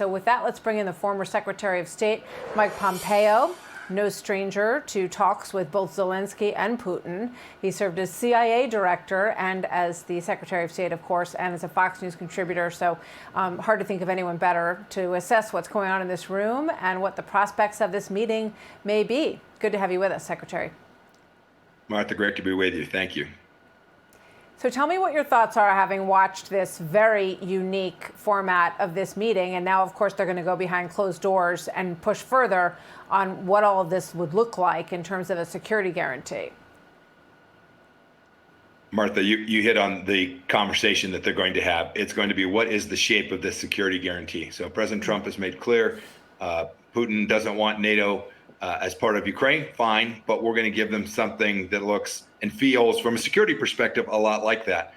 So with that, let's bring in the former Secretary of State, Mike Pompeo. No stranger to talks with both Zelenskyy and Putin. He served as CIA director and as the Secretary of State, of course, and as a Fox News contributor. So hard to think of anyone better to assess what's going on in this room and what the prospects of this meeting may be. Good to have you with us, Secretary. Martha, great to be with you. Thank you. So tell me what your thoughts are, having watched this very unique format of this meeting. And now, of course, they're going to go behind closed doors and push further on what all of this would look like in terms of a security guarantee. Martha, you hit on the conversation that they're going to have. It's going to be, what is the shape of this security guarantee? So President Trump has made clear Putin doesn't want NATO as part of Ukraine. Fine, but we're going to give them something that looks and feels, from a security perspective, a lot like that.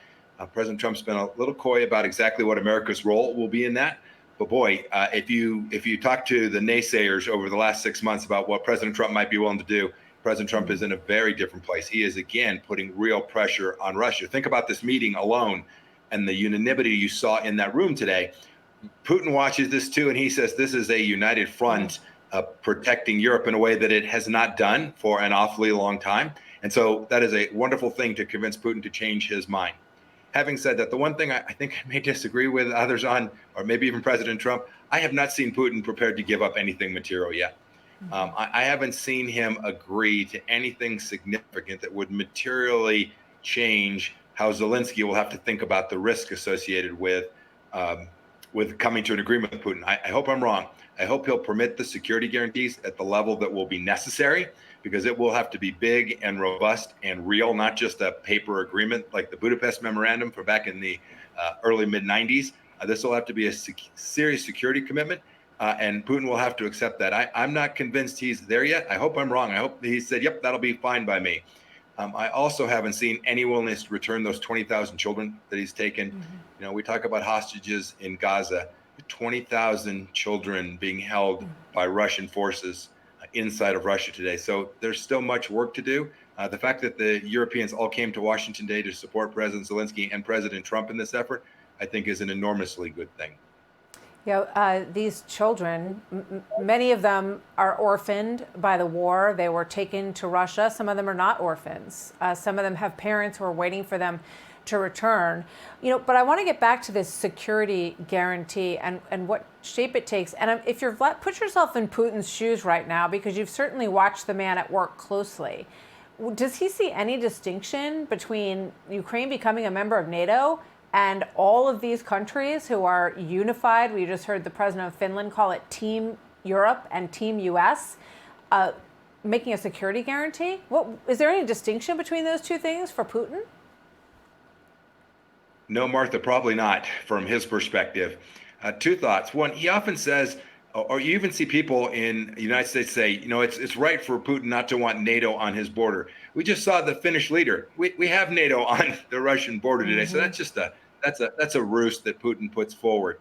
President Trump's been a little coy about exactly what America's role will be in that. But boy, if you talk to the naysayers over the last 6 months about what President Trump might be willing to do, President Trump is in a very different place. He is, again, putting real pressure on Russia. Think about this meeting alone and the unanimity you saw in that room today. Putin watches this too, and he says this is a united front protecting Europe in a way that it has not done for an awfully long time. And so that is a wonderful thing to convince Putin to change his mind. Having said that, the one thing I think I may disagree with others on, or maybe even President Trump, I have not seen Putin prepared to give up anything material yet. I haven't seen him agree to anything significant that would materially change how Zelenskyy will have to think about the risk associated with coming to an agreement with Putin. I hope I'm wrong. I hope he'll permit the security guarantees at the level that will be necessary, because it will have to be big and robust and real, not just a paper agreement like the Budapest Memorandum from back in the early mid-90s. This will have to be a serious security commitment, and Putin will have to accept that. I'm not convinced he's there yet. I hope I'm wrong. I hope he said, yep, that'll be fine by me. I also haven't seen any willingness to return those 20,000 children that he's taken. You know, we talk about hostages in Gaza, 20,000 children being held by Russian forces inside of Russia today. So there's still much work to do. The fact that the Europeans all came to Washington today to support President Zelenskyy and President Trump in this effort, I think is an enormously good thing. Yeah, these children, many of them are orphaned by the war. They were taken to Russia. Some of them are not orphans. Some of them have parents who are waiting for them to return. You know, but I want to get back to this security guarantee and what shape it takes. And if you're, put yourself in Putin's shoes right now, because you've certainly watched the man at work closely. Does he see any distinction between Ukraine becoming a member of NATO and all of these countries who are unified? We just heard the president of Finland call it Team Europe and Team US, making a security guarantee. Is there any distinction between those two things for Putin? No, Martha, probably not from his perspective. Two thoughts. One, he often says, or you even see people in the United States say, you know, it's right for Putin not to want NATO on his border. We just saw the Finnish leader. We have NATO on the Russian border today. So that's just that's a ruse that Putin puts forward.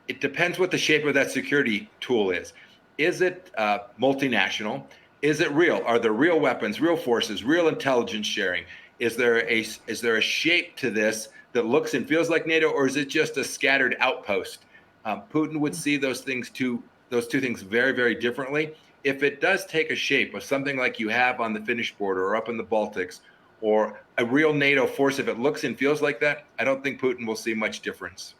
It depends what the shape of that security tool is. Is it multinational? Is it real? Are there real weapons, real forces, real intelligence sharing? Is there a shape to this that looks and feels like NATO, or is it just a scattered outpost? Putin would see those two things very, very differently. If it does take a shape of something like you have on the Finnish border or up in the Baltics, or a real NATO force, if it looks and feels like that, I don't think Putin will see much difference.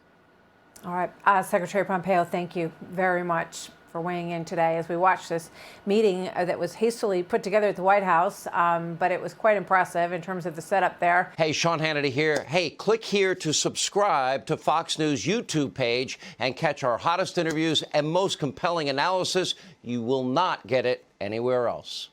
All right, Secretary Pompeo, thank you very much for weighing in today as we watch this meeting that was hastily put together at the White House, but it was quite impressive in terms of the setup there. Hey, Sean Hannity here. Hey, click here to subscribe to Fox News YouTube page and catch our hottest interviews and most compelling analysis. You will not get it anywhere else.